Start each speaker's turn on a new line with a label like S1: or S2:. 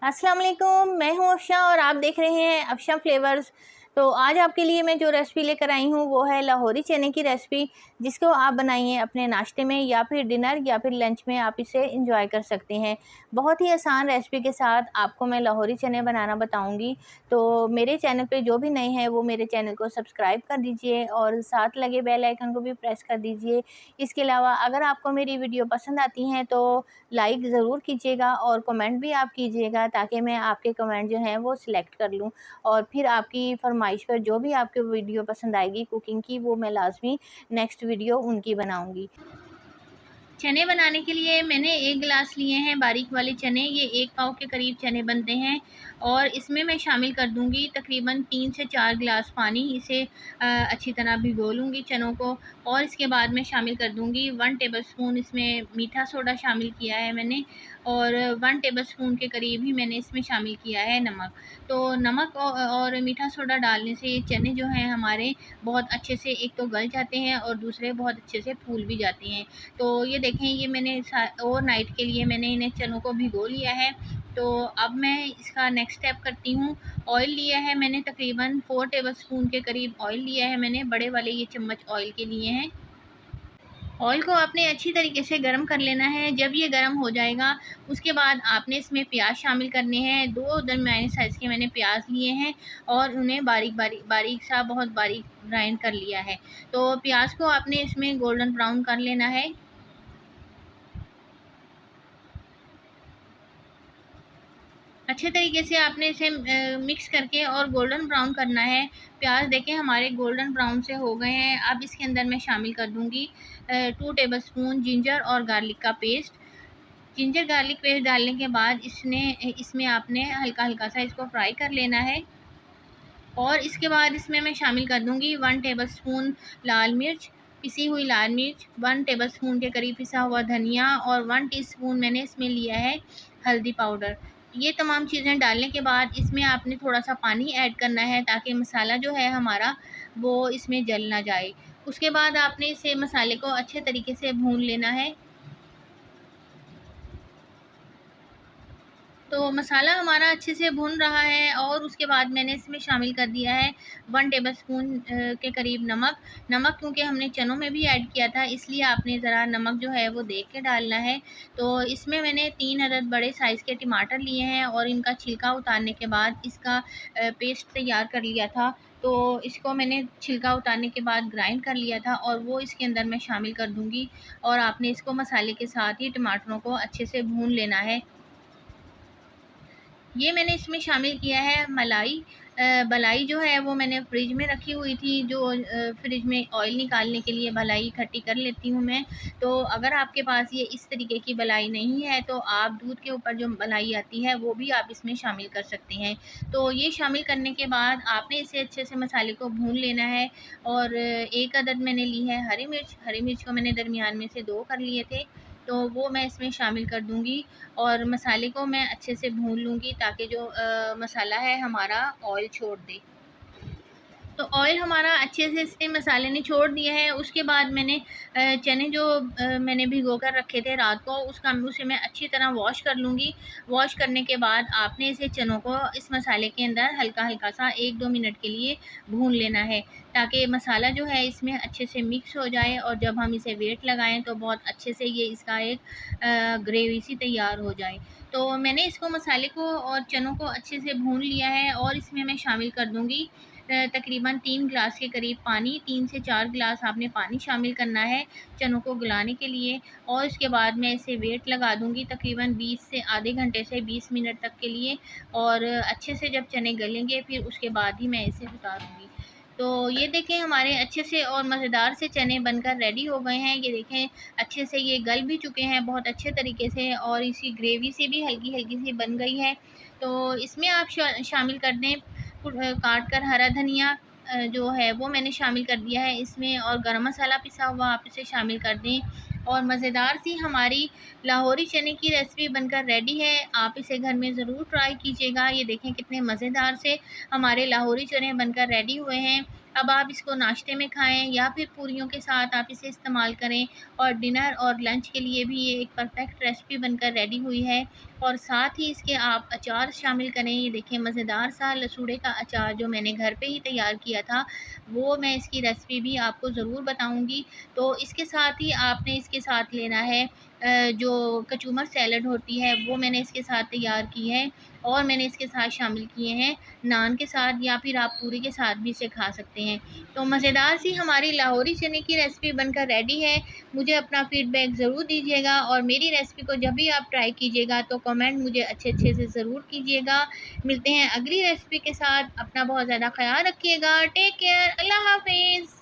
S1: अस्सलाम वालेकुम, मैं हूँ अफशा और आप देख रहे हैं अफशा फ्लेवर्स। तो आज आपके लिए मैं जो रेसिपी लेकर आई हूँ वो है लाहौरी चने की रेसिपी, जिसको आप बनाइए अपने नाश्ते में या फिर डिनर या फिर लंच में आप इसे इंजॉय कर सकते हैं। बहुत ही आसान रेसिपी के साथ आपको मैं लाहौरी चने बनाना बताऊँगी। तो मेरे चैनल पे जो भी नए हैं वो मेरे चैनल को सब्सक्राइब कर दीजिए और साथ लगे बेल आइकन को भी प्रेस कर दीजिए। इसके अलावा अगर आपको मेरी वीडियो पसंद आती हैं तो लाइक ज़रूर कीजिएगा और कमेंट भी आप कीजिएगा, ताकि मैं आपके कमेंट जो हैं वो सिलेक्ट कर लूँ और फिर आपकी फरमाइश पर जो भी आपको वीडियो पसंद आएगी कुकिंग की, वो मैं लाज़मी नेक्स्ट वीडियो उनकी बनाऊँगी। चने बनाने के लिए मैंने 1 गिलास लिए हैं बारीक वाले चने। ये 1 पाव के करीब चने बनते हैं और इसमें मैं शामिल कर दूंगी तकरीबन 3 से 4 गिलास पानी। इसे अच्छी तरह भिगो लूँगी चनों को और इसके बाद मैं शामिल कर दूंगी 1 टेबलस्पून इसमें मीठा सोडा शामिल किया है मैंने, और 1 टेबलस्पून के करीब ही मैंने इसमें शामिल किया है नमक। तो नमक और मीठा सोडा डालने से ये चने जो हैं हमारे बहुत अच्छे से एक तो गल जाते हैं और दूसरे बहुत अच्छे से फूल भी जाते हैं। तो ये देखें, ये मैंने ओवरनाइट के लिए मैंने इन्हें चनों को भिगो लिया है। तो अब मैं इसका नेक्स्ट स्टेप करती हूँ। ऑयल लिया है मैंने तकरीबन 4 टेबलस्पून के करीब ऑयल लिया है मैंने, बड़े वाले ये चम्मच ऑयल के लिए हैं। ऑयल को आपने अच्छी तरीके से गर्म कर लेना है। जब ये गर्म हो जाएगा उसके बाद आपने इसमें प्याज शामिल करने हैं। 2 दरमियाने साइज़ के मैंने प्याज लिए हैं और उन्हें बारीक बारीक बारीक सा बहुत बारीक ग्राइंड कर लिया है। तो प्याज को आपने इसमें गोल्डन ब्राउन कर लेना है। अच्छे तरीके से आपने इसे मिक्स करके और गोल्डन ब्राउन करना है। प्याज देखें हमारे गोल्डन ब्राउन से हो गए हैं। अब इसके अंदर मैं शामिल कर दूंगी 2 टेबलस्पून जिंजर और गार्लिक का पेस्ट। जिंजर गार्लिक पेस्ट डालने के बाद इसमें आपने हल्का हल्का सा इसको फ्राई कर लेना है और इसके बाद इसमें मैं शामिल कर दूंगी 1 टेबलस्पून लाल मिर्च, पिसी हुई लाल मिर्च, 1 टेबलस्पून के करीब पिसा हुआ धनिया और 1 टीस्पून मैंने इसमें लिया है हल्दी पाउडर। ये तमाम चीज़ें डालने के बाद इसमें आपने थोड़ा सा पानी ऐड करना है ताकि मसाला जो है हमारा वो इसमें जल ना जाए। उसके बाद आपने इसे मसाले को अच्छे तरीके से भून लेना है। तो मसाला हमारा अच्छे से भुन रहा है और उसके बाद मैंने इसमें शामिल कर दिया है 1 टेबलस्पून के करीब नमक। नमक क्योंकि हमने चनों में भी ऐड किया था, इसलिए आपने ज़रा नमक जो है वो देख के डालना है। तो इसमें मैंने 3 अदद बड़े साइज़ के टमाटर लिए हैं और इनका छिलका उतारने के बाद इसका पेस्ट तैयार कर लिया था। तो इसको मैंने छिलका उतारने के बाद ग्राइंड कर लिया था और वो इसके अंदर मैं शामिल कर दूँगी और आपने इसको मसाले के साथ ही टमाटरों को अच्छे से भून लेना है। ये मैंने इसमें शामिल किया है मलाई। मलाई जो है वो मैंने फ्रिज में रखी हुई थी, जो फ्रिज में ऑयल निकालने के लिए मलाई इकट्ठी कर लेती हूँ मैं। तो अगर आपके पास ये इस तरीके की मलाई नहीं है तो आप दूध के ऊपर जो मलाई आती है वो भी आप इसमें शामिल कर सकते हैं। तो ये शामिल करने के बाद आपने इसे अच्छे से मसाले को भून लेना है और 1 अदद मैंने ली है हरी मिर्च। हरी मिर्च को मैंने दरमियान में से 2 कर लिए थे, तो वो मैं इसमें शामिल कर दूँगी और मसाले को मैं अच्छे से भून लूँगी ताकि जो मसाला है हमारा ऑयल छोड़ दे। तो ऑयल हमारा अच्छे से इसने मसाले ने छोड़ दिया है। उसके बाद मैंने चने जो मैंने भिगो कर रखे थे रात को, उसे मैं अच्छी तरह वॉश कर लूँगी। वॉश करने के बाद आपने इसे चनों को इस मसाले के अंदर हल्का-हल्का सा 1-2 मिनट के लिए भून लेना है, ताकि मसाला जो है इसमें अच्छे से मिक्स हो जाए और जब हम इसे वेट लगाएँ तो बहुत अच्छे से ये इसका एक ग्रेवी सी तैयार हो जाए। तो मैंने इसको मसाले को और चनों को अच्छे से भून लिया है और इसमें मैं शामिल कर दूँगी तकरीबन 3 ग्लास के करीब पानी। 3 से 4 ग्लास आपने पानी शामिल करना है चनों को गलाने के लिए और इसके बाद मैं इसे वेट लगा दूँगी तकरीबन 20 से आधे घंटे से 20 मिनट तक के लिए और अच्छे से जब चने गलेंगे फिर उसके बाद ही मैं इसे उतारूँगी। तो ये देखें हमारे अच्छे से और मज़ेदार से चने बनकर रेडी हो गए हैं। ये देखें अच्छे से ये गल भी चुके हैं बहुत अच्छे तरीके से और इसी ग्रेवी से भी हल्की-हल्की सी बन गई है। तो इसमें आप शामिल कर दें काट कर हरा धनिया जो है वो मैंने शामिल कर दिया है इसमें, और गरम मसाला पिसा हुआ आप इसे शामिल कर दें और मज़ेदार सी हमारी लाहौरी चने की रेसिपी बनकर रेडी है। आप इसे घर में ज़रूर ट्राई कीजिएगा। ये देखें कितने मज़ेदार से हमारे लाहौरी चने बनकर रेडी हुए हैं। अब आप इसको नाश्ते में खाएँ या फिर पूरियों के साथ आप इसे इस्तेमाल करें, और डिनर और लंच के लिए भी ये एक परफ़ेक्ट रेसिपी बनकर रेडी हुई है। और साथ ही इसके आप अचार शामिल करें। ये देखिए मज़ेदार सा लसूड़े का अचार जो मैंने घर पे ही तैयार किया था, वो मैं इसकी रेसिपी भी आपको ज़रूर बताऊँगी। तो इसके साथ ही आपने इसके साथ लेना है जो कचूमर सैलड होती है, वो मैंने इसके साथ तैयार की है, और मैंने इसके साथ शामिल किए हैं नान के साथ, या फिर आप पूरी के साथ भी इसे खा सकते हैं। तो मज़ेदार सी हमारी लाहौरी चने की रेसिपी बनकर रेडी है। मुझे अपना फ़ीडबैक ज़रूर दीजिएगा, और मेरी रेसिपी को जब भी आप ट्राई कीजिएगा तो कमेंट मुझे अच्छे-अच्छे से ज़रूर कीजिएगा। मिलते हैं अगली रेसिपी के साथ। अपना बहुत ज़्यादा ख़्याल रखिएगा। Take care. अल्लाह हाफ़िज़।